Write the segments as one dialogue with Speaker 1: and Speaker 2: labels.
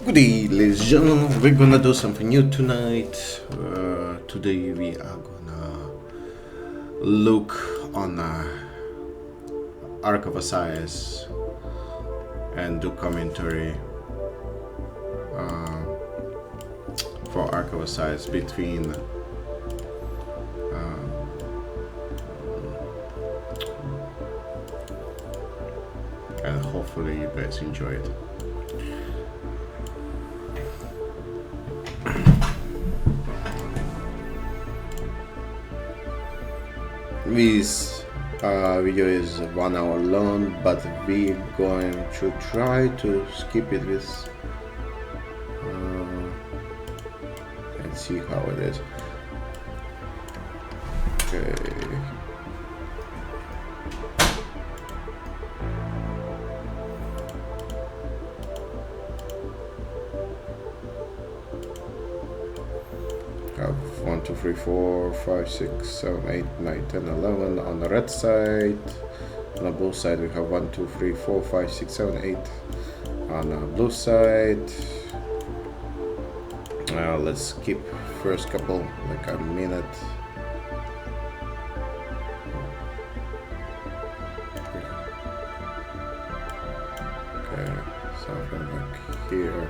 Speaker 1: Good day, ladies and gentlemen. We're gonna do something new tonight. Today we are gonna look on Ark of Osiris and do commentary for Ark of Osiris between and hopefully you guys enjoy it. This video is 1 hour long, but we're going to try to skip it with and see how it is. Okay. Have 1, 2, 3, 4, 5, 6, 7, 8, 9, 10, 11 on the red side. On the blue side we have 1, 2, 3, 4, 5, 6, 7, 8 on the blue side. Let's skip first couple, like a minute. Okay, something like here.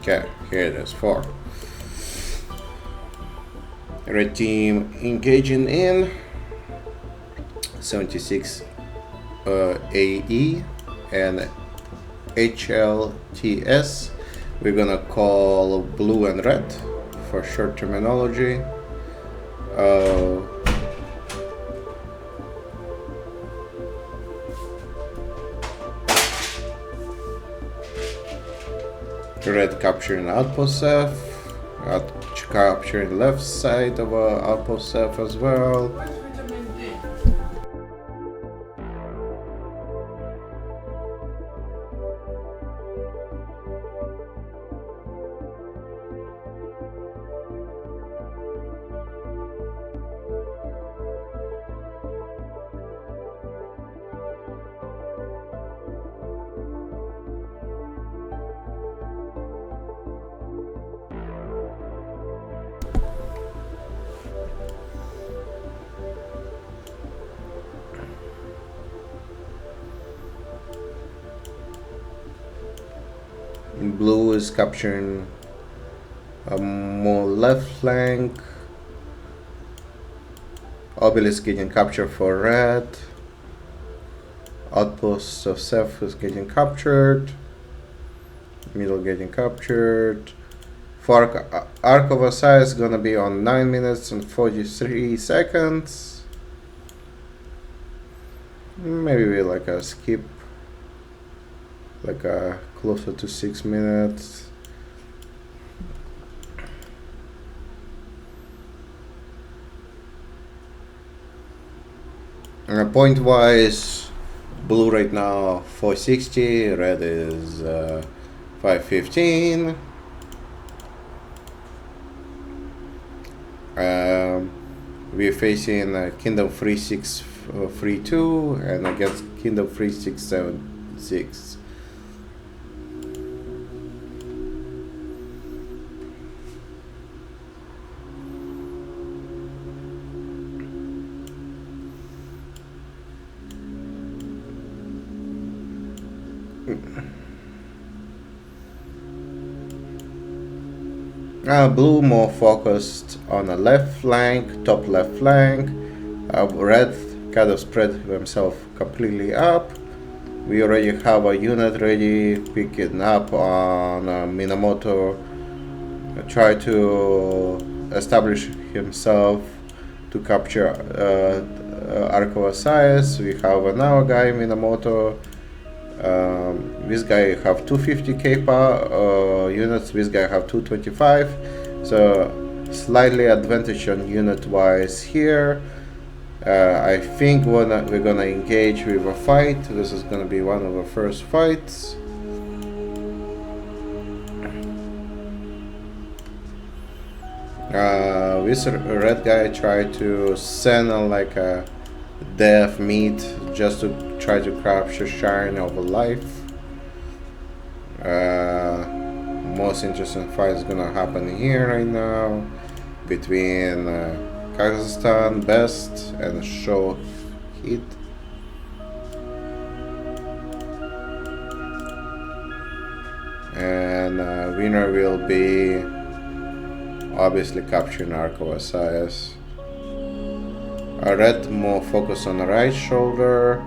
Speaker 1: Okay, here it is. 4. Red team engaging in 76 AE and HLTS. We're gonna call blue and red for short terminology. Red capturing outpost F, capturing left side of outpost F as well. Blue is capturing a more left flank. Obelisk getting captured for red. Outpost of Seth is getting captured. Middle getting captured. For Ark of Osiris is gonna be on 9 minutes and 43 seconds. Maybe we like a skip, like a closer to 6 minutes. Point wise, blue right now 460, red is 515. We're facing Kingdom 3632 and against Kingdom 3676. Blue more focused on the left flank, top left flank. Red kind of spread himself completely up. We already have a unit ready, picking up on Minamoto. Try to establish himself to capture Ark of Osiris. We have another guy, Minamoto. This guy have 250k units, this guy have 225, so slightly advantage on unit wise here. I think we're gonna engage with a fight. This is gonna be one of the first fights. This red guy tried to send like a death meat just to try to capture shine of a life. Most interesting fight is gonna happen here right now between Kazakhstan Best and Show Hit. And winner will be obviously capturing Arco Asias. Red more focus on the right shoulder,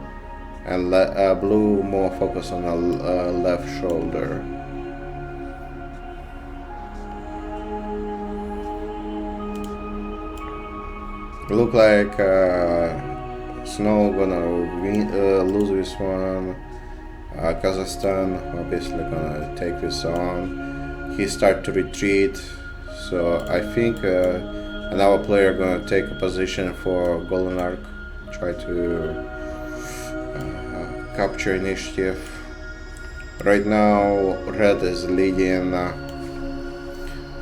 Speaker 1: and blue more focus on the left shoulder. Look like Snow gonna lose this one. Kazakhstan obviously gonna take this on. He start to retreat, so I think another player gonna take a position for Golden Arc, try to capture initiative. Right now, Red is leading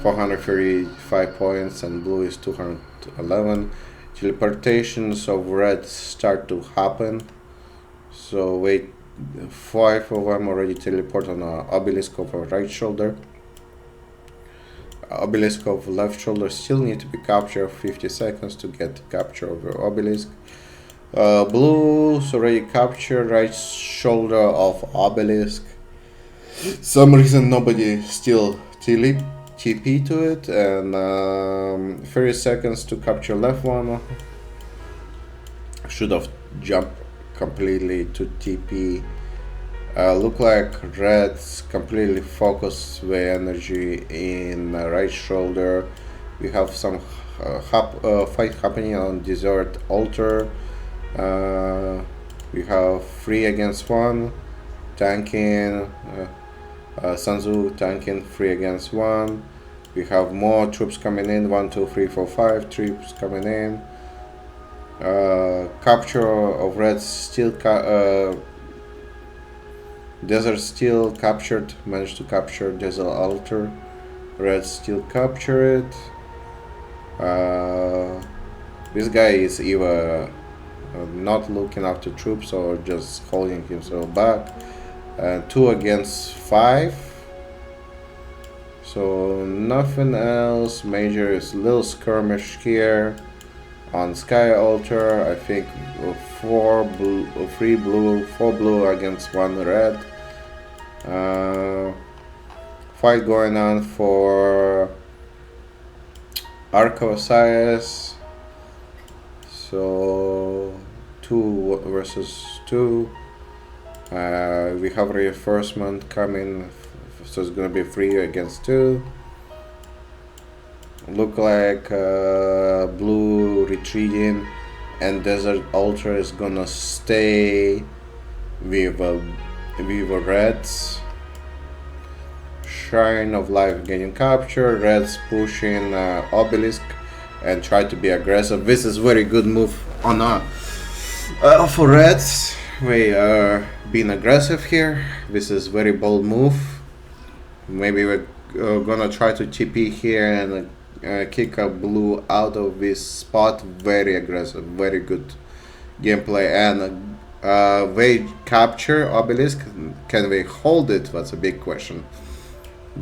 Speaker 1: 435 points and Blue is 211. Teleportations of Red start to happen, so wait. 5 of them already teleport on the obelisk of our right shoulder. Obelisk of left shoulder still need to be captured 50 seconds to get capture of your obelisk. Blue's already captured right shoulder of obelisk. Some reason nobody still TP to it, and 30 seconds to capture left one. Should have jumped completely to TP. Look like Red's completely focused the energy in the right shoulder. We have some fight happening on Desert Altar. We have 3 against 1 tanking. Sanzu tanking 3 against 1. We have more troops coming in, 1, 2, 3, 4, 5 troops coming in. Capture of Red still Desert still captured, managed to capture Desert Altar. Red still capture it. This guy is either not looking after troops or just holding himself back. 2 against 5. So nothing else major. Is little skirmish here. On Sky Altar, I think 3 blue, 4 blue against 1 red. Fight going on for Arco Asias. So 2 versus 2. We have reinforcement coming, so it's gonna be 3 against 2. Look like blue retreating, and Desert Altar is gonna stay with reds. Shrine of Life getting captured. Reds pushing obelisk and try to be aggressive. This is very good move on for reds. We are being aggressive here. This is very bold move. Maybe we're gonna try to TP here and kick a blue out of this spot. Very aggressive, very good gameplay, and they capture obelisk. Can they hold it? That's a big question.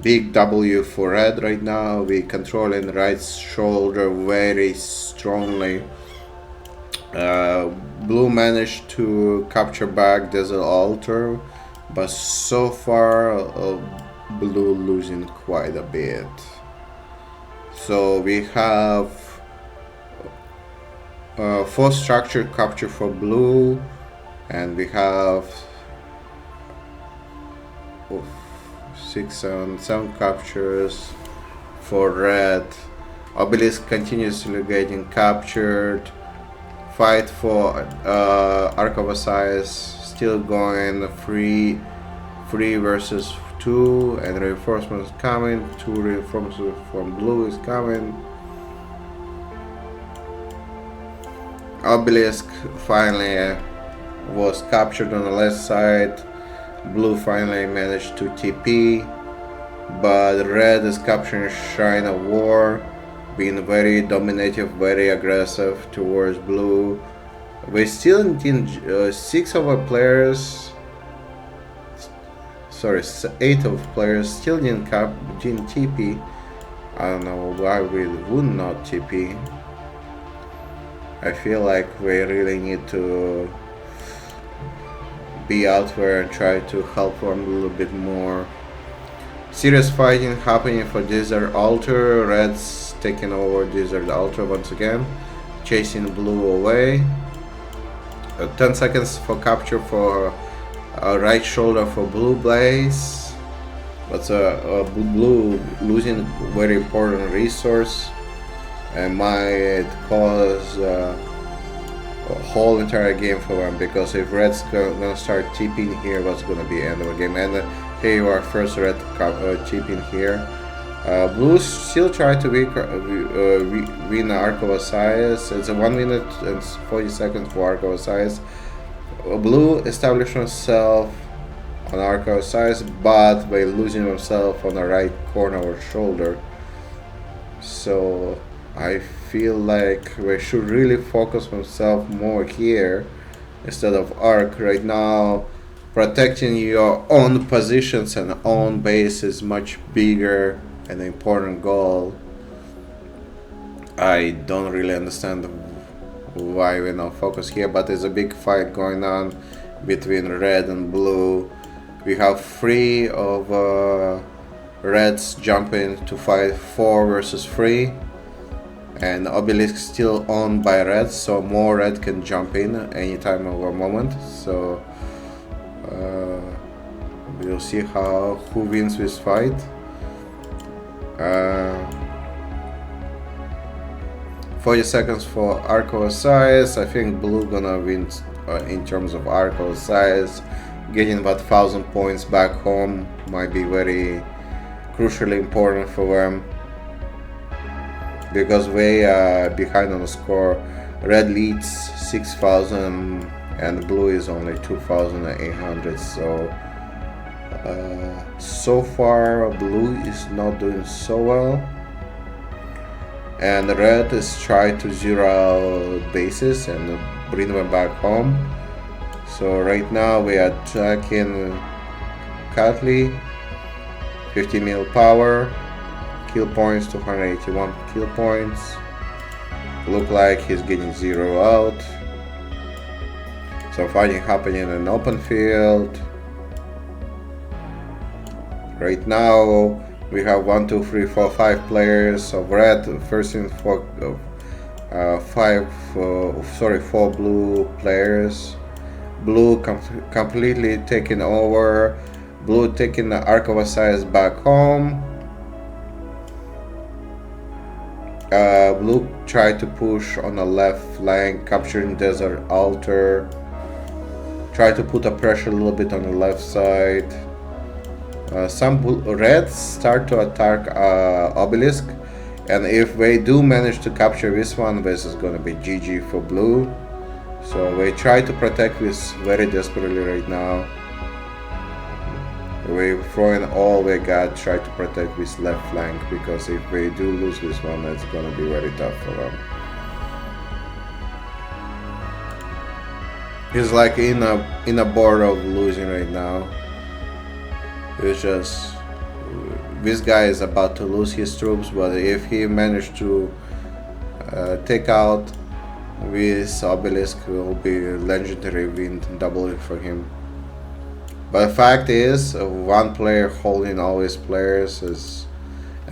Speaker 1: Big W for red right now. We controlling right shoulder very strongly. Blue managed to capture back Desert Altar, but so far blue losing quite a bit. So we have 4 structure capture for blue, and we have 7 captures for red. Obelisk continuously getting captured. Fight for Arc of Asias still going 3 versus 2, and reinforcements coming. 2 reinforcements from blue is coming. Obelisk finally was captured on the left side. Blue finally managed to TP, but red is capturing Shrine of War. being very dominative, very aggressive towards blue. We still need 6 of our players, sorry, 8 of players still didn't TP. I don't know why we would not TP. I feel like we really need to be out there and try to help them a little bit more. Serious fighting happening for Desert Altar. Red's taking over Desert Altar once again, chasing blue away. 10 seconds for capture for right shoulder for Blue Blaze. But blue losing very important resource and might cause a whole entire game for them, because if red's gonna start TPing here, what's gonna be end of the game? And here you are, first red TPing here. Blue still try to win Arc of Osiris. It's a 1 minute and 40 seconds for Arc of Osiris. Blue established himself on Arc of Osiris, but by losing himself on the right corner or shoulder. So I feel like we should really focus himself more here instead of Arc. Right now, protecting your own positions and own base is much bigger and important goal. I don't really understand why we're not focused here, but there's a big fight going on between red and blue. We have 3 of reds jumping to fight 4 versus 3, and obelisk still owned by red, so more red can jump in anytime of a moment. So we'll see who wins this fight. 40 seconds for Arc of Osiris. I think blue gonna win in terms of Arc of Osiris. Getting about 1000 points back home might be very crucially important for them, because way behind on the score. Red leads 6000 and blue is only 2800. So far blue is not doing so well, and red is trying to zero out bases and bring them back home. So right now we are tracking Catley, 50 mil power, kill points 281 kill points. Look like he's getting 0 out. Some fighting happening in an open field. Right now we have 1, 2, 3, 4, 5 players of red. First in 4 blue players. Blue completely taking over. Blue taking the Arc of Osiris back home. Blue tried to push on the left flank, capturing Desert Altar. Try to put a pressure a little bit on the left side. Some reds start to attack obelisk, and if they do manage to capture this one, this is gonna be GG for blue. So we try to protect this very desperately right now. We're throwing all we got, try to protect this left flank, because if we do lose this one, it's gonna be very tough for them. He's like in a border of losing right now. It's just, this guy is about to lose his troops, but if he managed to take out this obelisk, it will be a legendary win double for him. But the fact is, one player holding all his players is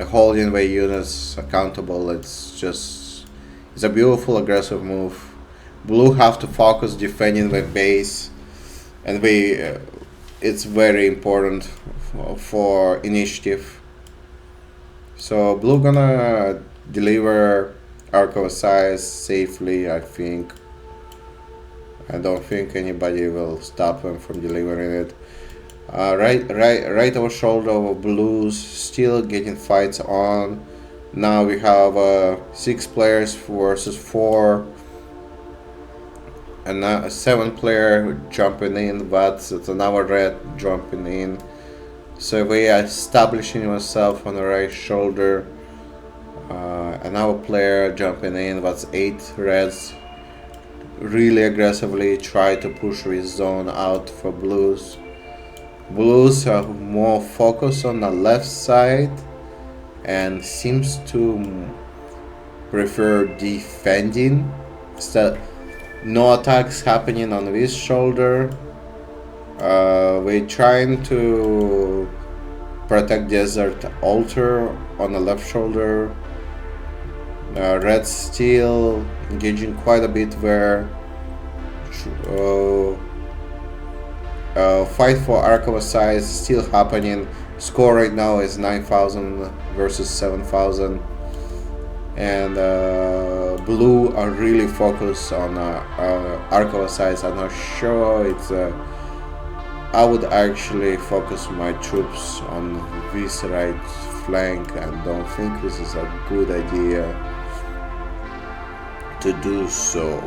Speaker 1: holding the units accountable. It's a beautiful aggressive move. Blue have to focus defending the base, and it's very important for initiative. So blue gonna deliver Arc of Osiris safely, I think. I don't think anybody will stop them from delivering it. Right over shoulder of blues still getting fights on. Now we have 6 players versus 4, and now a 7 player jumping in, but it's another red jumping in. So we are establishing yourself on the right shoulder, Another player jumping in. That's 8 reds. Really aggressively try to push his zone out for blues. Blues are more focused on the left side and seems to prefer defending. No attacks happening on this shoulder. We're trying to protect Desert Altar on the left shoulder. Red still engaging quite a bit there. Fight for Archive size still happening. Score right now is 9,000 versus 7,000. And blue are really focused on Archive size. I'm not sure it's I would actually focus my troops on this right flank, and don't think this is a good idea to do so.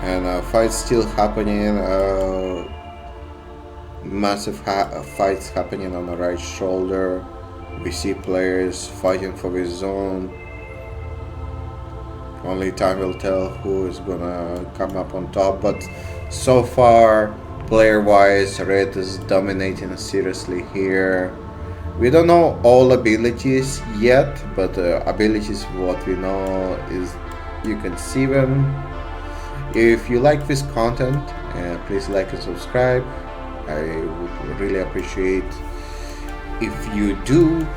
Speaker 1: And fights still happening. Massive fights happening on the right shoulder. We see players fighting for his zone. Only time will tell who is gonna come up on top, but so far, player-wise, red is dominating seriously here. We don't know all abilities yet, but abilities, what we know is you can see them. If you like this content, please like and subscribe. I would really appreciate if you do.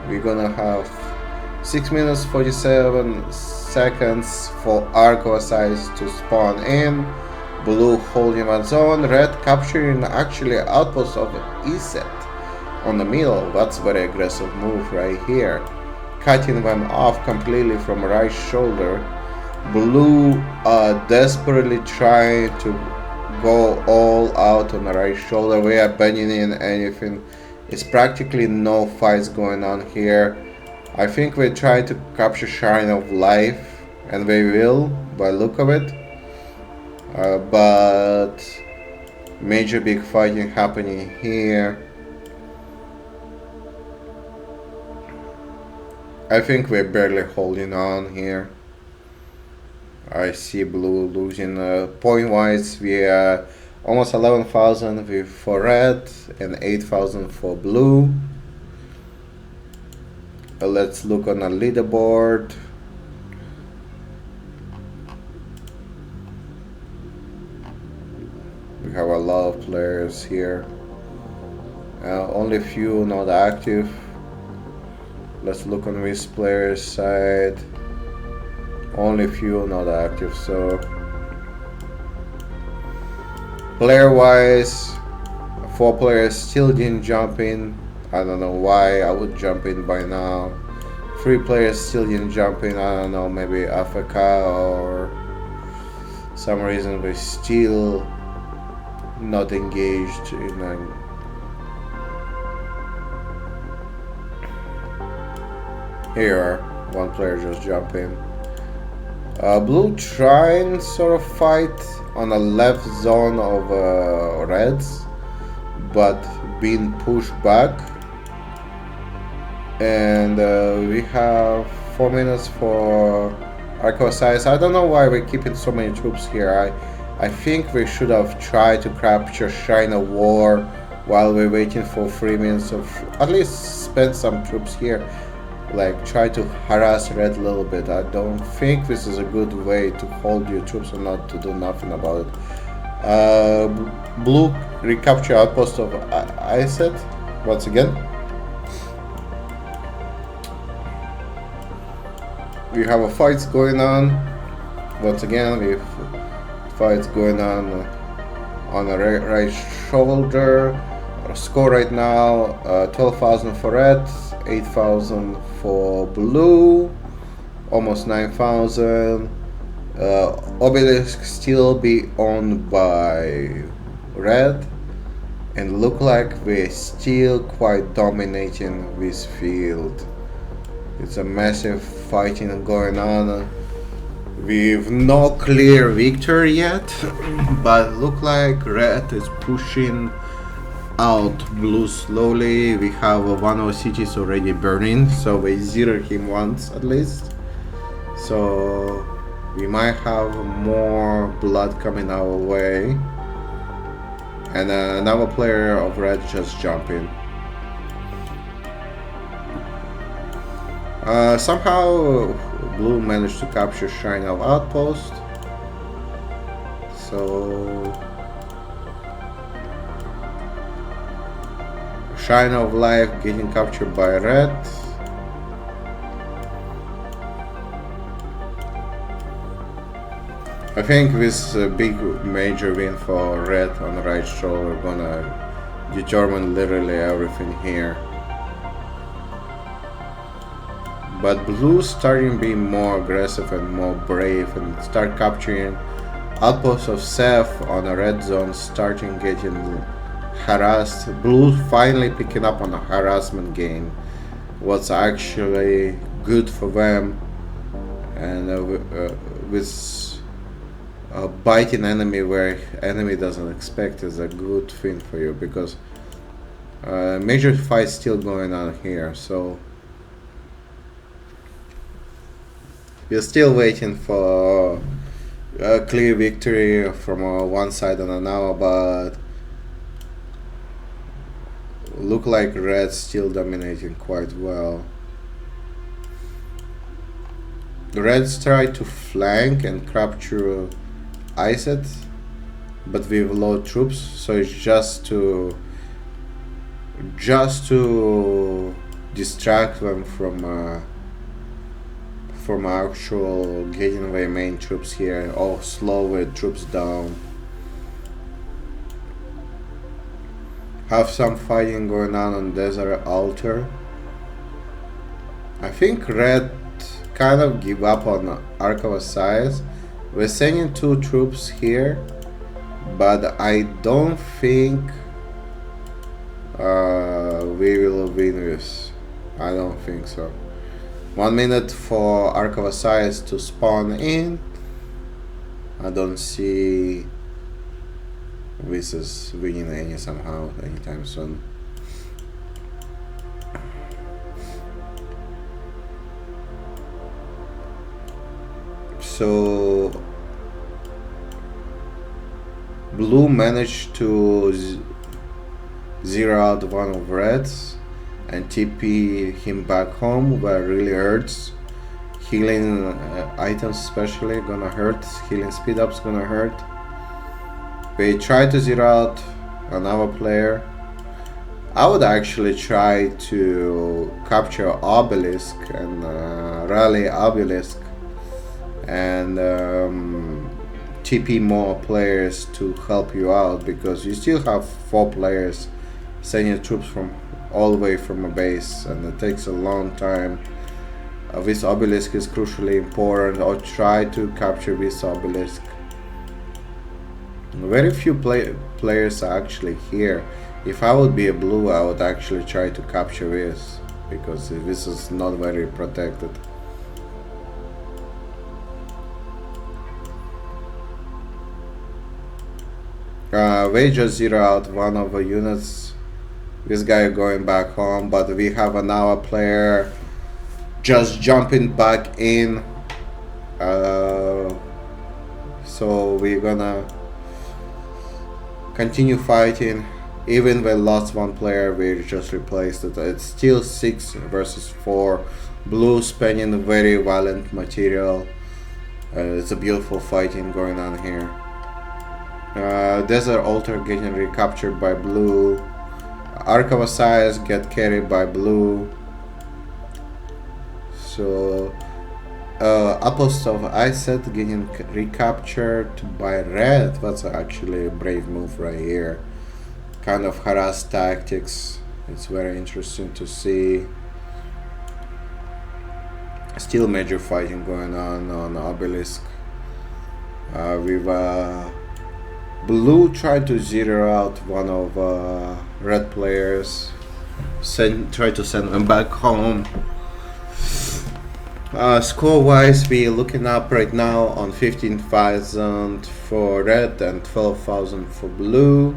Speaker 1: We're gonna have 6 minutes 47 seconds for Arco size to spawn in. Blue holding that zone, red capturing actually outpost of Iset on the middle. That's very aggressive move right here. Cutting them off completely from right shoulder. Blue desperately trying to go all out on the right shoulder. We are abandoning anything. It's practically no fights going on here. I think we're trying to capture Shrine of Life, and they will by look of it. But major big fighting happening here. I think we're barely holding on here. I see blue losing point wise. We are almost 11,000 for red and 8,000 for blue. Let's look on the leaderboard. We have a lot of players here. Only a few not active. Let's look on this player's side. Only a few not active. So player wise, 4 players still didn't jump in. I don't know why. I would jump in by now. 3 players still didn't jump in. I don't know, maybe Africa or some reason we still not engaged in here. 1 player just jumped in. Blue trying sort of fight on the left zone of reds, but being pushed back. And we have 4 minutes for Arco size. I don't know why we're keeping so many troops here. I think we should have tried to capture Shrine of War while we're waiting for 3 minutes of at least spend some troops here. Like try to harass red a little bit. I don't think this is a good way to hold your troops and not to do nothing about it. Blue recapture outpost of Iset once again. We have a fights going on. Once again, we have fights going on the right shoulder. Our score right now 12,000 for red, 8,000 for blue, almost 9,000. Obelisk still be owned by red, and look like we're still quite dominating this field. It's a massive fighting going on. We've no clear victory yet, but look like red is pushing out blue slowly. We have one of our cities already burning, so we zeroed him once at least. So we might have more blood coming our way. And another player of red just jumping. Somehow blue managed to capture Shrine of Outpost. So Shrine of Life getting captured by red. I think this big major win for red on the right shoulder gonna determine literally everything here. But blue starting being more aggressive and more brave and start capturing outposts of Seth on a red zone, starting getting harassed. Blue finally picking up on a harassment game, what's actually good for them, and with a biting enemy where enemy doesn't expect is a good thing for you, because major fight still going on here. So we're still waiting for a clear victory from one side and another, but look like red still dominating quite well. The reds try to flank and capture Iset, but with low troops, so it's just to distract them from actual getting their main troops here, or slow their troops down. Have some fighting going on Desert Altar. I think red kind of give up on Ark of Osiris. We're sending 2 troops here, but I don't think we will win this. I don't think so. 1 minute for Ark of Osiris to spawn in. I don't see this is winning anytime soon. So blue managed to zero out one of reds and TP him back home, where it really hurts. Healing items especially gonna hurt. Healing speed up's gonna hurt. We try to zero out another player. I would actually try to capture Obelisk and rally Obelisk and TP more players to help you out, because you still have 4 players sending troops from all the way from a base, and it takes a long time. This obelisk is crucially important, or try to capture this obelisk. Very few players are actually here. If I would be a blue, I would actually try to capture this, because this is not very protected. We just zero out one of the units. This guy going back home, but we have another player just jumping back in. So we're gonna continue fighting. Even when lost one player, we just replaced it. It's still 6 versus 4. Blue spending very violent material. It's a beautiful fighting going on here. Desert Altar getting recaptured by blue. Ark of Osiris get carried by blue. So Apostle of Iset getting recaptured by red. That's actually a brave move right here. Kind of harass tactics. It's very interesting to see. Still major fighting going on Obelisk. With blue tried to zero out one of red players. Try to send them back home. Score wise, we're looking up right now on 15,000 for red and 12,000 for blue.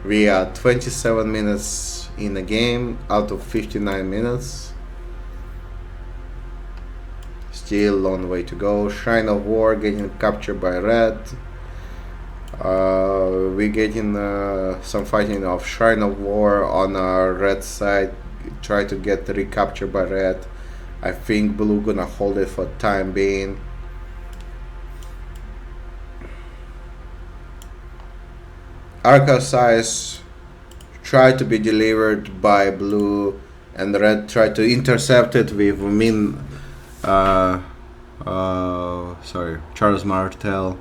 Speaker 1: We are 27 minutes in the game out of 59 minutes. Still long way to go. Shrine of War getting captured by red. We getting some fighting of Shrine of War on our red side. Try to get recaptured by red. I think blue gonna hold it for time being. Arcosize try to be delivered by blue, and red try to intercept it with Charles Martel.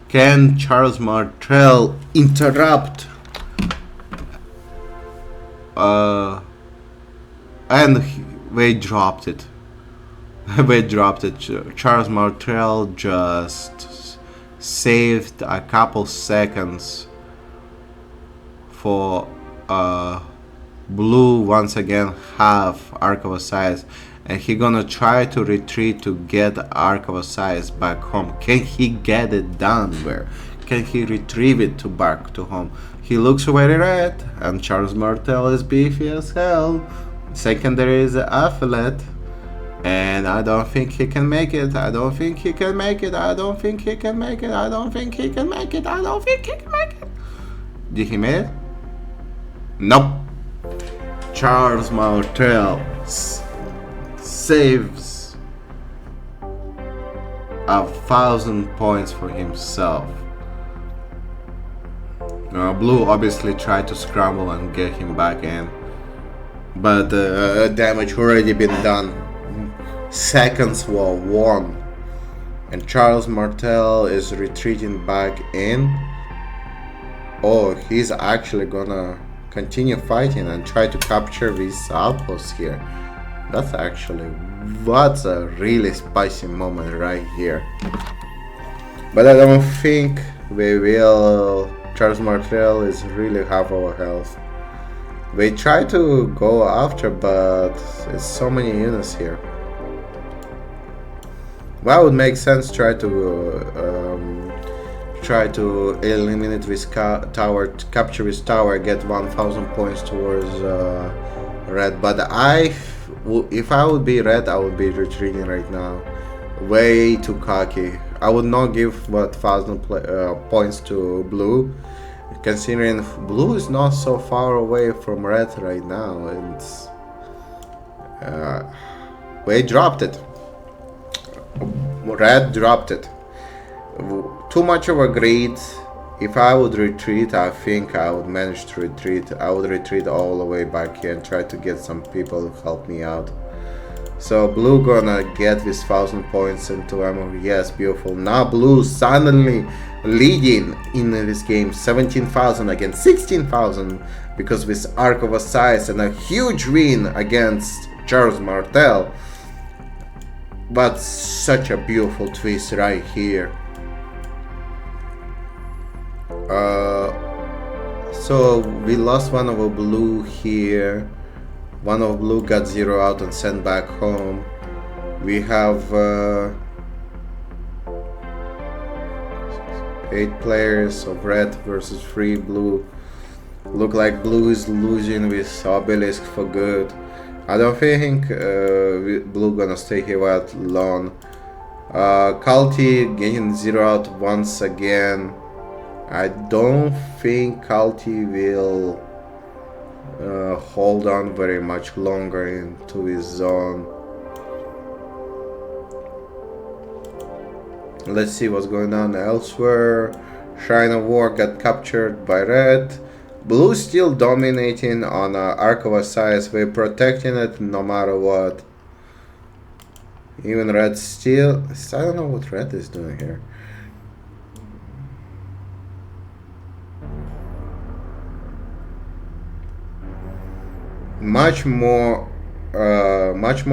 Speaker 1: Can Charles Martel interrupt? And they dropped it. They dropped it. Charles Martel just saved a couple seconds for blue once again have Arc of Osiris, and he gonna try to retreat to get Arc of Osiris back home. Can he get it done? Where can he retrieve it to back to home? He looks very red, and Charles Martel is beefy as hell. Secondary is an athlete, and I don't think he can make it. I don't think he can make it. I don't think he can make it. I don't think he can make it. I don't think he can make it. Did he make it? Nope. Charles Martel saves 1,000 points for himself. Blue obviously tried to scramble and get him back in, but damage already been done. Seconds were won, and Charles Martel is retreating back in. Oh, he's actually gonna continue fighting and try to capture these outposts here. That's a really spicy moment right here. But I don't think we will. Charles Martel is really half our health. We try to go after, but it's so many units here. Well, it would make sense try to eliminate this tower, capture this tower, get 1,000 points towards red. But if I would be red, I would be retreating right now. Way too cocky. I would not give 1,000 points to blue, considering blue is not so far away from red right now. It's we dropped it. Red dropped it. Too much of a greed. If I would retreat, I think I would manage to retreat. I would retreat all the way back here and try to get some people to help me out. So blue gonna get this 1,000 points into ammo. Yes, beautiful. Now blue suddenly leading in this game, 17,000 against 16,000, because with Arc of Osiris and a huge win against Charles Martel. But such a beautiful twist right here. So we lost one of our blue here. One of blue got 0 out and sent back home. We have 8 players of red versus 3 blue. Look like blue is losing with obelisk for good. I don't think blue gonna stay here out long. Culti getting 0 out once again. I don't think Culti will hold on very much longer into his zone. Let's see what's going on elsewhere. Shrine of War got captured by red. Blue still dominating on Arc of Osiris. We're protecting it no matter what. Even red still. I don't know what red is doing here. Much more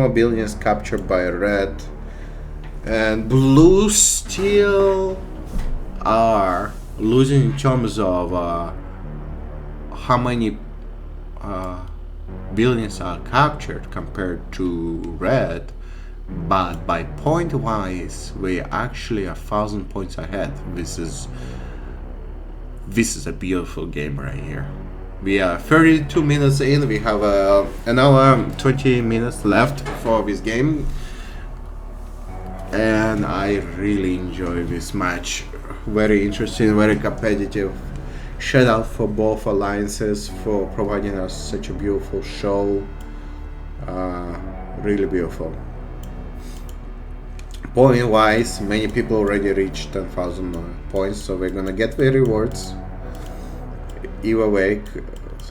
Speaker 1: buildings captured by red, and blue still are losing in terms of how many buildings are captured compared to red, but by point wise we actually are 1,000 points ahead. This is a beautiful game right here. We are 32 minutes in. We have an hour 20 minutes left for this game, and I really enjoy this match. Very interesting, very competitive. Shout out for both alliances for providing us such a beautiful show. Really beautiful. Point wise, many people already reached 10,000 points, so we're gonna get the rewards. Either way,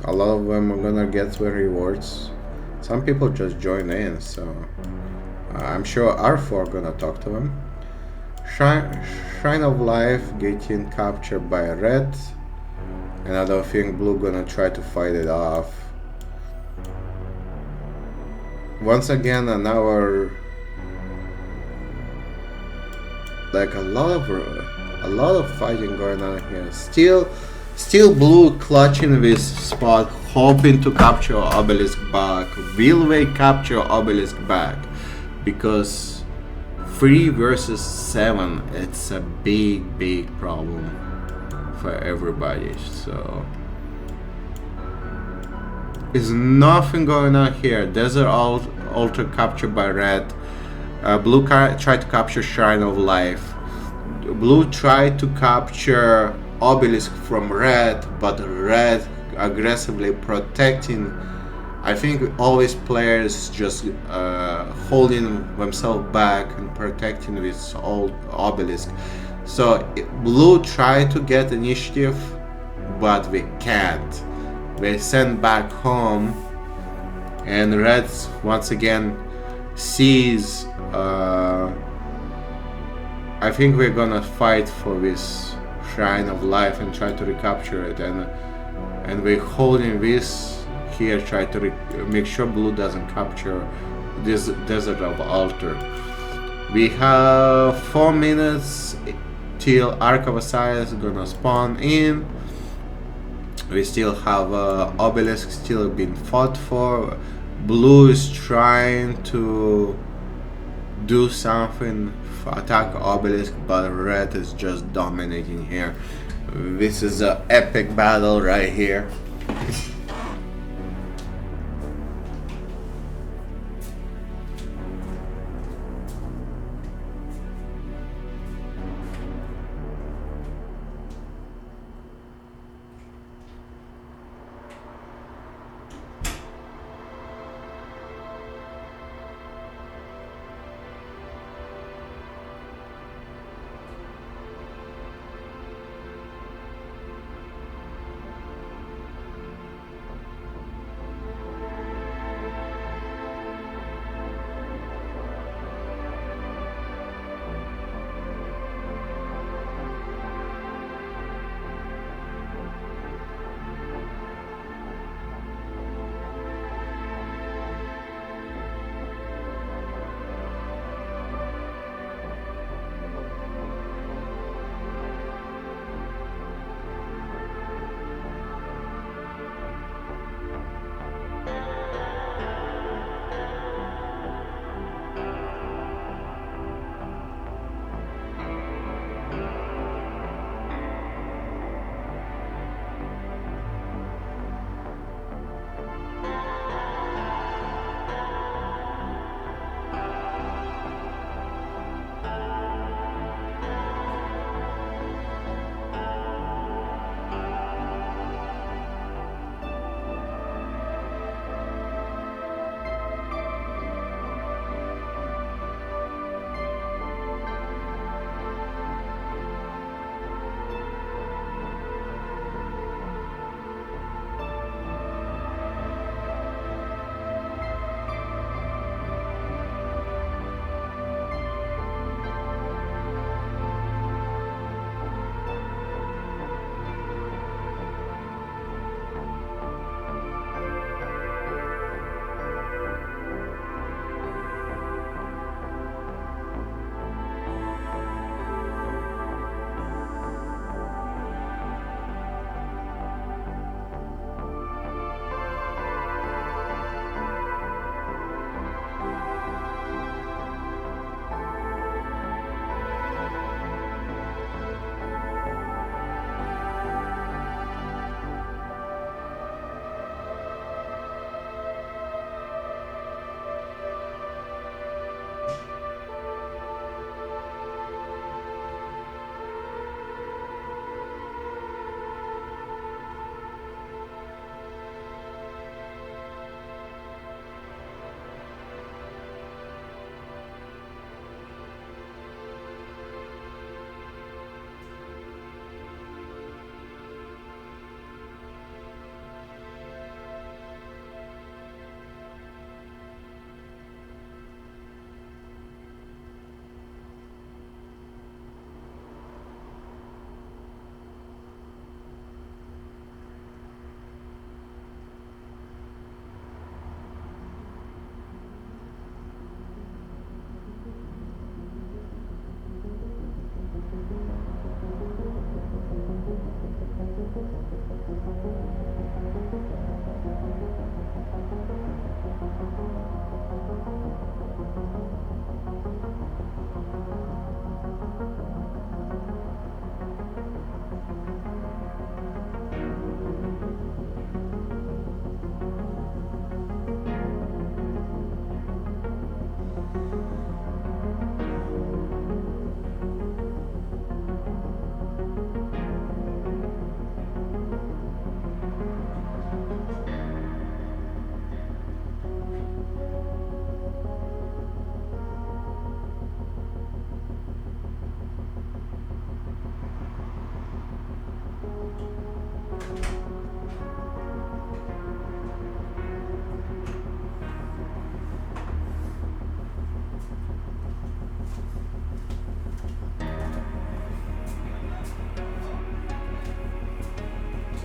Speaker 1: a lot of them are gonna get the rewards. Some people just join in, so I'm sure R4 gonna talk to them. Shrine of Life getting captured by red, and I don't think blue gonna try to fight it off. Once again, another like a lot of fighting going on here. Still blue clutching this spot, hoping to capture Obelisk back. Will they capture Obelisk back? Because 3 versus 7, it's a big problem for everybody. So there's nothing going on here. Desert Altar captured by red. Blue tried to capture Shrine of Life. Blue tried to capture Obelisk from red, but red aggressively protecting. I think always players just holding themselves back and protecting this old Obelisk. So blue tried to get initiative, but we can't. They send back home, and red once again sees. I think we're gonna fight for this Shrine of Life and try to recapture it, and we're holding this here, try to make sure blue doesn't capture this Desert of Altar. We have 4 minutes till Ark of Osiris is gonna spawn in. We still have Obelisk still being fought for. Blue is trying to do something, attack Obelisk, but red is just dominating here. This is an epic battle right here.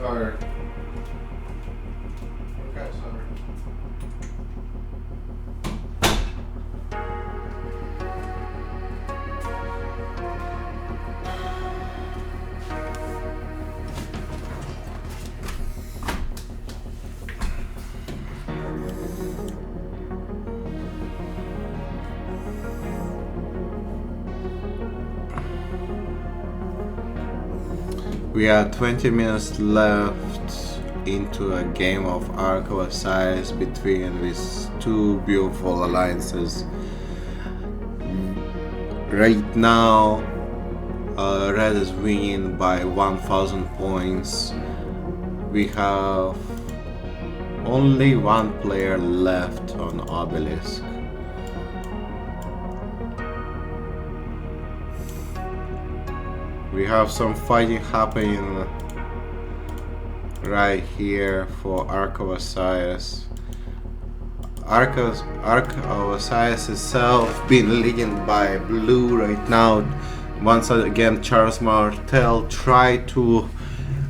Speaker 1: Sorry. Okay, sorry. We have 20 minutes left into a game of Ark of Osiris between these two beautiful alliances. Right now, Red is winning by 1000 points. We have only one player left on Obelisk. We have some fighting happening right here for Ark of Osiris. Ark of Osiris itself being leading by blue right now. Once again, Charles Martel tried to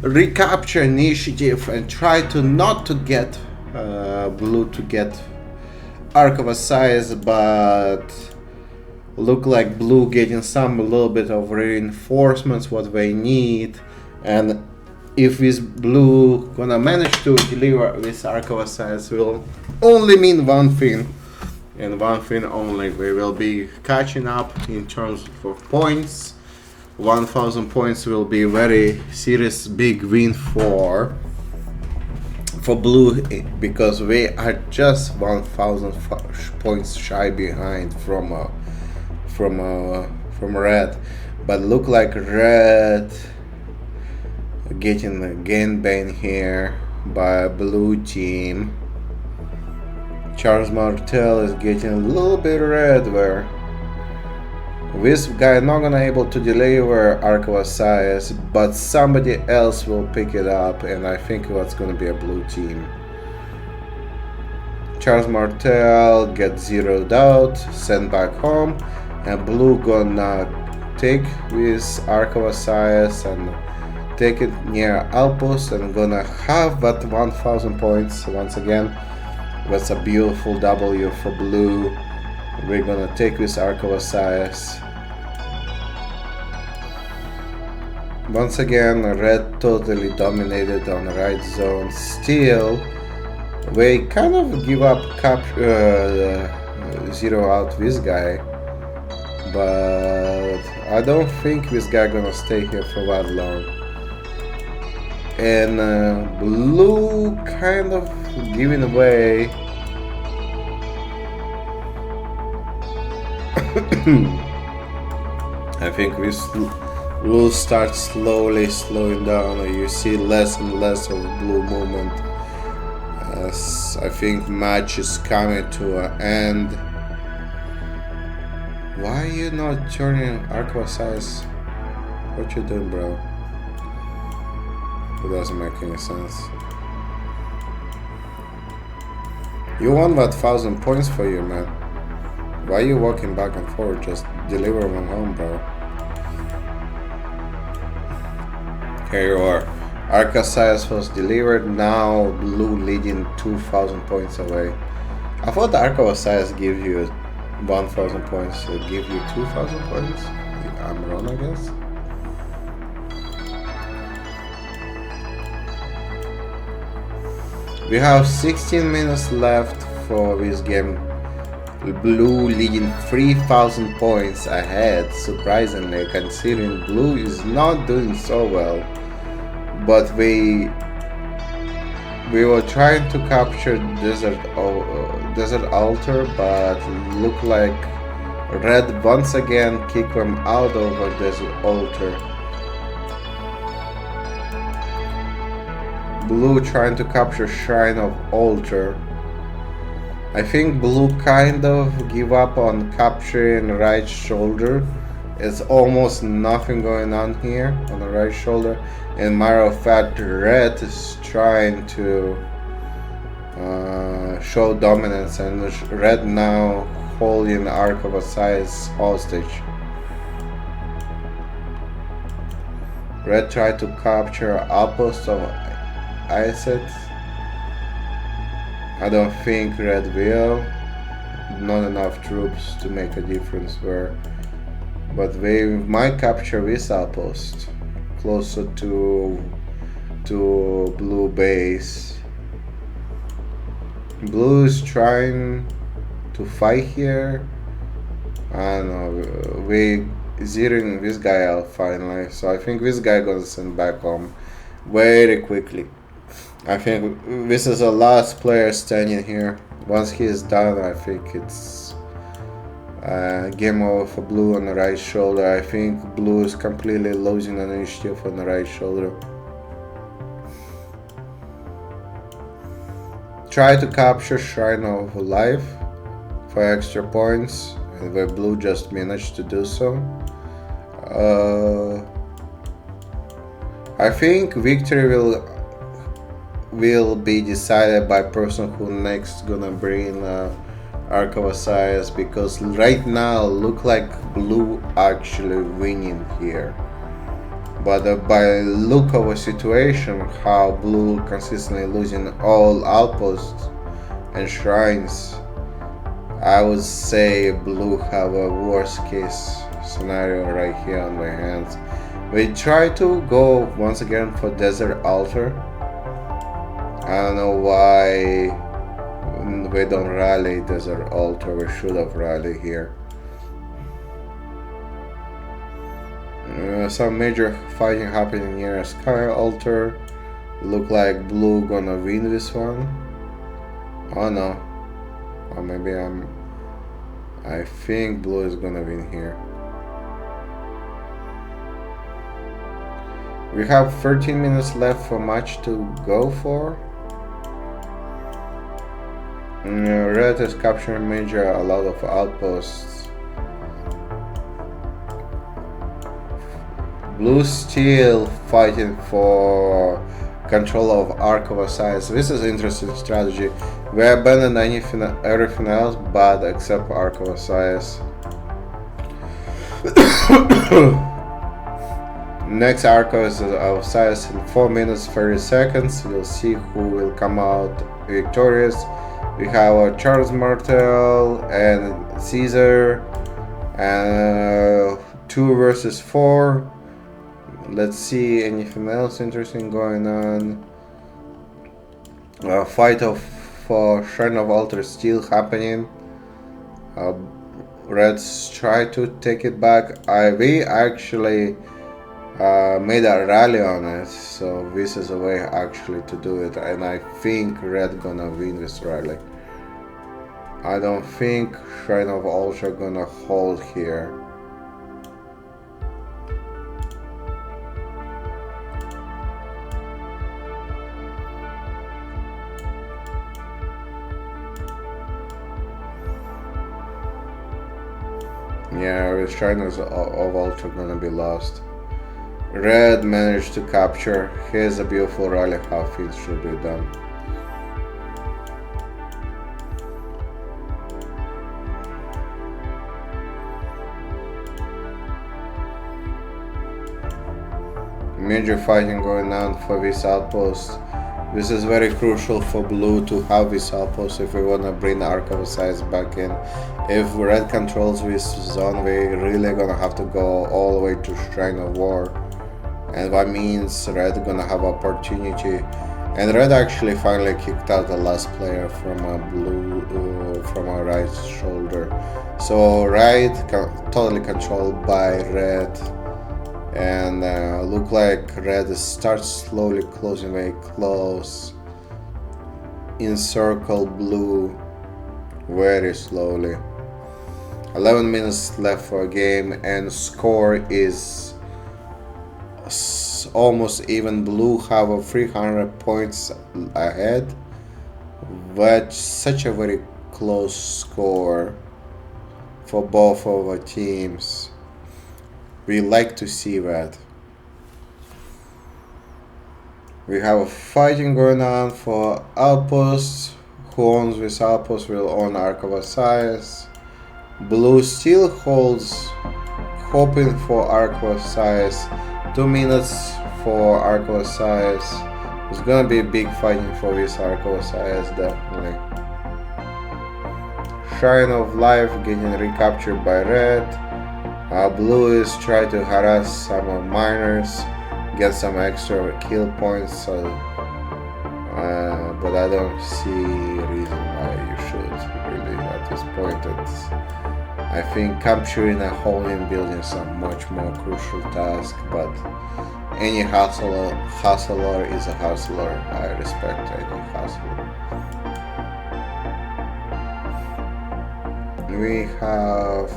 Speaker 1: recapture initiative and try to not to get blue to get Ark of Osiris, but look like blue getting some a little bit of reinforcements what they need, and if this blue gonna manage to deliver this Ark of Osiris will only mean one thing, and one thing only: we will be catching up in terms of points. 1000 points will be very serious big win for blue, because we are just 1000 points shy behind from red, but look like red getting again banned here by blue team. Charles Martel is getting a little bit red, where this guy not gonna able to deliver Ark of Osiris, but somebody else will pick it up, and I think that's gonna be a blue team. Charles Martel gets zeroed out, sent back home, and blue gonna take this Ark of Osiris and take it near outpost, and gonna have that 1000 points once again. That's a beautiful W for blue. We're gonna take this Ark of Osiris. Once again, red totally dominated on the right zone. Still, we kind of give up zero out this guy. But I don't think this guy gonna stay here for that long. And blue kind of giving away. I think this will start slowing down. You see less and less of blue movement, as I think match is coming to an end. Why are you not turning Ark of Osiris? What you doing, bro? It doesn't make any sense. You want that 1000 points for you, man. Why are you walking back and forth? Just deliver one home, bro. Here you are. Ark of Osiris was delivered. Now blue leading 2000 points away. I thought the Ark of Osiris gives you 1000 points. It give you 2000 points. I'm wrong, I guess. We have 16 minutes left for this game. Blue leading 3000 points ahead, surprisingly, considering blue is not doing so well. But we were trying to capture desert altar, but look like red once again kick them out over desert altar. Blue trying to capture shrine of altar. I think blue kind of give up on capturing right shoulder. It's almost nothing going on here on the right shoulder. And matter of fact, red is trying to show dominance, and red now holding Ark of Osiris hostage. Red tried to capture outpost of ice it. I don't think red will. Not enough troops to make a difference there. But they might capture this outpost closer to blue base. Blue is trying to fight here. I don't know. We zeroing this guy out finally. So I think this guy gonna send back home very quickly. I think this is the last player standing here. Once he is done, I think it's game over for blue on the right shoulder. I think blue is completely losing an initiative on the right shoulder. Try to capture Shrine of Life for extra points, and where blue just managed to do so. I think victory will be decided by person who next gonna bring Arc of Osiris, because right now look like blue actually winning here. But by look of a situation, how blue consistently losing all outposts and shrines, I would say blue have a worst case scenario right here on their hands. We try to go once again for Desert Altar. I don't know why we don't rally Desert Altar. We should have rallied here. Some major fighting happening near Sky Altar. Look like blue gonna win this one. Oh no. Or maybe I think blue is gonna win here. We have 13 minutes left for match to go for. Red is capturing major a lot of outposts. Blue still fighting for control of Arc of Osiris. This is an interesting strategy. We abandon everything else but except Arc of Osiris. Next Arc of Osiris in 4 minutes 30 seconds. You'll see who will come out victorious. We have Charles Martel and Caesar, and 2 versus 4. Let's see anything else interesting going on. Fight for Shrine of Altar still happening. Reds try to take it back. We actually made a rally on it, so this is a way actually to do it, and I think red gonna win this rally. I don't think Shrine of Altar gonna hold here. Yeah, the Shrine of Altar gonna be lost. Red managed to capture. Here's a beautiful rally how things should be done. Major fighting going on for this outpost. This is very crucial for blue to have this outpost if we wanna bring Arc of Osiris back in. If red controls this zone, we really gonna have to go all the way to Shrine of War. And that means red gonna have opportunity, and red actually finally kicked out the last player from a blue from a right shoulder. So right totally controlled by red, and look like red starts slowly closing very close. Encircle blue very slowly. 11 minutes left for a game, and score is almost even. Blue have a 300 points ahead, but such a very close score for both of our teams. We like to see that. We have a fighting going on for outposts. Who owns this outpost will own Arc of Osiris. Blue still holds, hoping for Arc of Osiris. 2 minutes for Arc of Osiris. It's gonna be a big fighting for this Arco size, definitely. Shine of Life getting recaptured by red. Blue is trying to harass some miners, get some extra kill points, but I don't see a reason why you should really at this point. I think capturing a holding building is a much more crucial task, but any hustler is a hustler. I respect any hustler. We have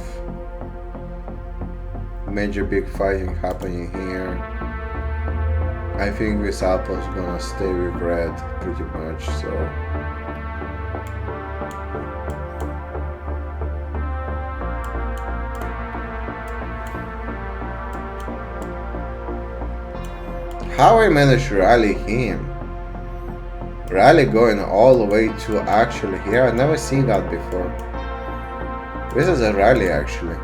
Speaker 1: major big fighting happening here. I think this apple is gonna stay with red pretty much, so how I managed to rally him. Rally going all the way to actually here. I've never seen that before. This is a rally actually.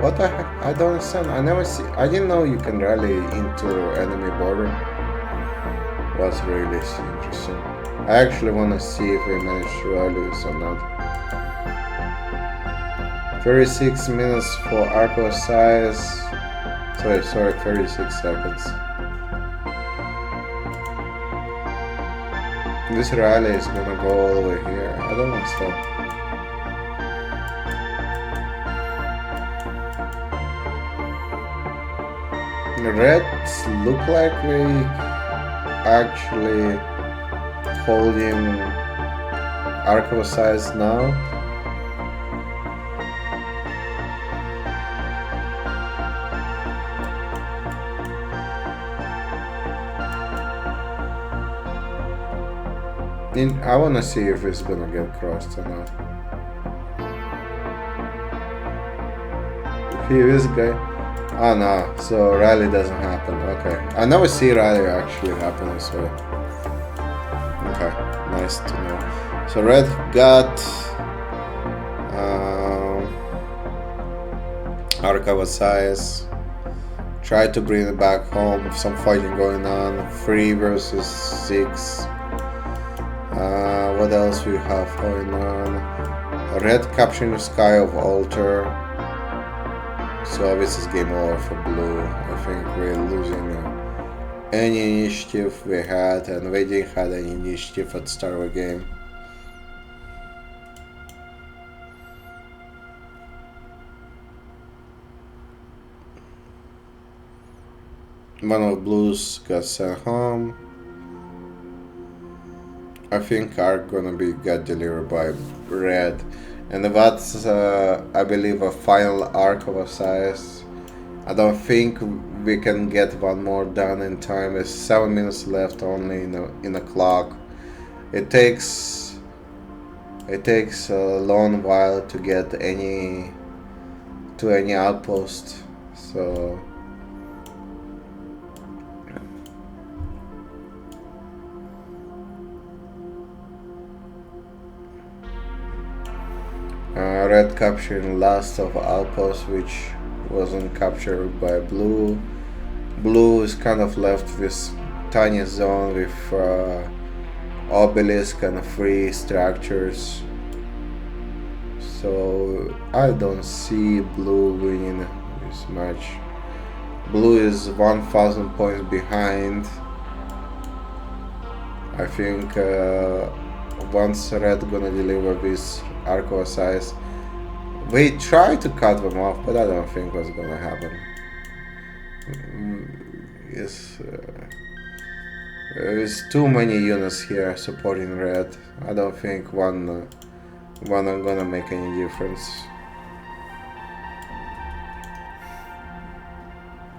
Speaker 1: What the heck? I don't understand. I didn't know you can rally into enemy border. Was really interesting. I actually want to see if we manage to rally this or not. 36 minutes for Arco size. Sorry, 36 seconds. This rally is gonna go all the way here. I don't understand. The Reds look like we actually holding Arco size now. I wanna see if it's gonna get crossed or not. Here is guy. Oh no, so rally doesn't happen. Okay, I never see rally actually happen, so okay, nice to know. So red got Arcava size. Tried to bring it back home. Some fighting going on. 3 versus 6. What else we have going on? Red capturing the Sky of Altar. So this is game over for blue. I think we're losing any initiative we had, and we didn't have any initiative at the start of the game. One of blues got sent home. I think are gonna be got delivered by red, and that's I believe a final arc of a size. I don't think we can get one more done in time. There's 7 minutes left only in the clock. It takes a long while to get any outpost, so. Red capturing last of outposts, which wasn't captured by blue. Blue is kind of left this tiny zone with obelisk and free structures. So I don't see blue winning this match. Blue is 1,000 points behind. I think once red gonna deliver this Arco size, we try to cut them off, but I don't think what's gonna happen. Yes, there's too many units here supporting red. I don't think one are gonna make any difference.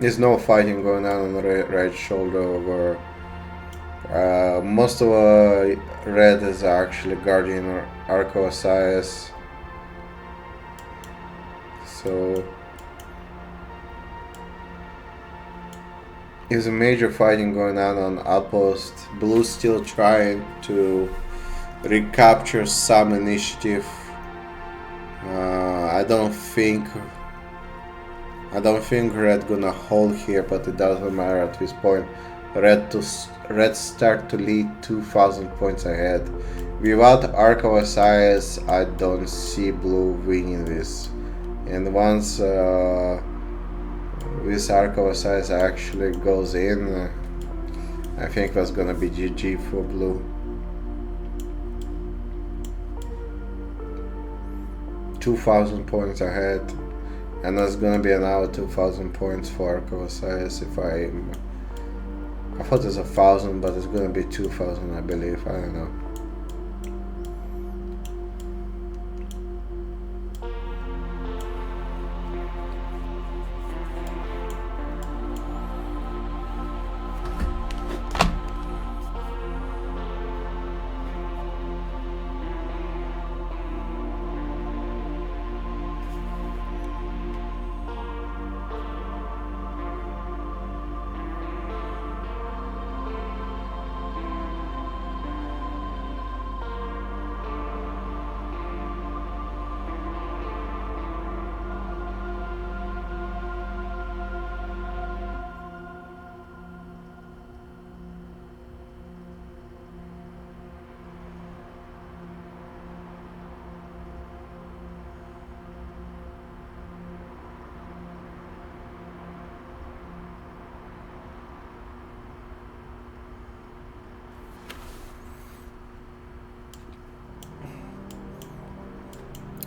Speaker 1: There's no fighting going on the right shoulder over. Most of red is actually guarding Arco size. So there's a major fighting going on outpost. Blue still trying to recapture some initiative. I don't think red gonna hold here, but it doesn't matter at this point. Red start to lead 2,000 points ahead. Without Arc of Osiris, I don't see blue winning this. And once this Arc of Osiris actually goes in, I think that's gonna be GG for blue. 2,000 points ahead, and that's gonna be another 2,000 points for Arc of Osiris. I thought it's 1,000, but it's gonna be 2,000, I believe. I don't know.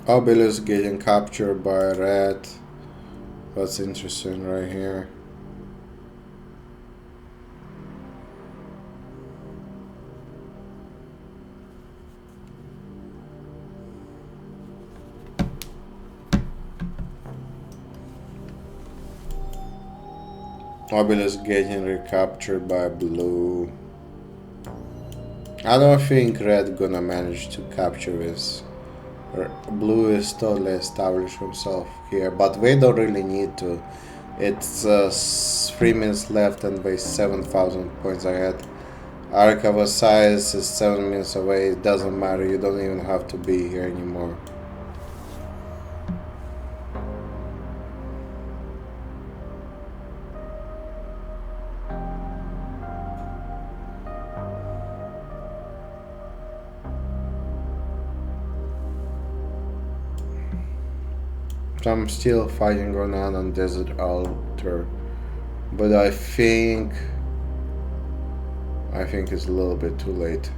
Speaker 1: Obelisk getting captured by red. That's interesting right here. Obelisk getting recaptured by blue. I don't think red gonna manage to capture this. Blue is totally established himself here, but they don't really need to. It's 3 minutes left and they 7,000 points ahead. Arc of Osiris is 7 minutes away. It doesn't matter, you don't even have to be here anymore. I'm still fighting Ronan on Desert Altar, but I think it's a little bit too late.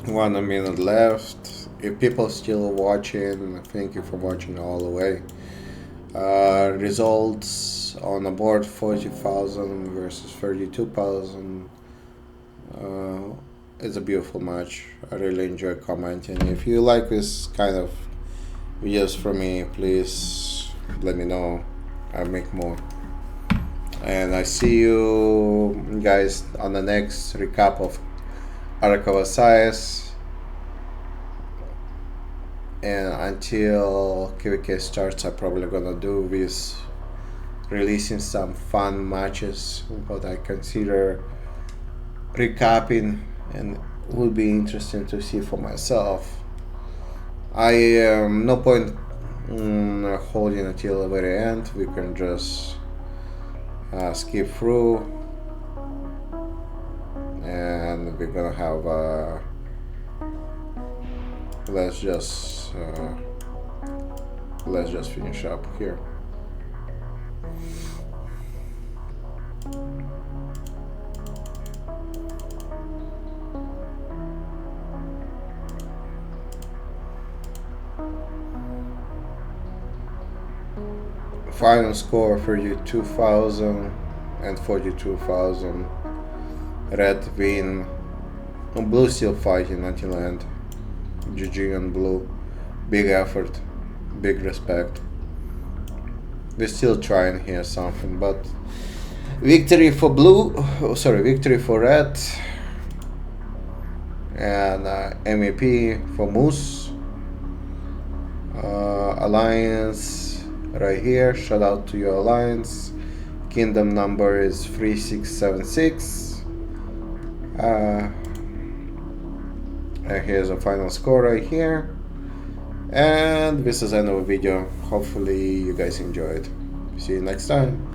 Speaker 1: One minute left. If people still watching, thank you for watching all the way. Results on the board: 40,000 versus 32,000. It's a beautiful match. I really enjoy commenting. If you like this kind of videos from me, please let me know. I'll make more. And I see you guys on the next recap of Arc of Osiris. And until KVK starts, I'm probably gonna do this, releasing some fun matches, what I consider recapping, and would be interesting to see for myself. I no point holding until the very end. We can just skip through, and we're gonna have let's just finish up here. Final score 32,000 and 42,000. Red win. Blue still fighting until end. GG on blue. Big effort. Big respect. We're still trying here something, but victory for blue. Oh, sorry, victory for red. And MVP for Moose. Alliance right here. Shout out to your alliance. Kingdom number is 3676. And here's a final score right here. And this is another video. Hopefully you guys enjoyed. See you next time.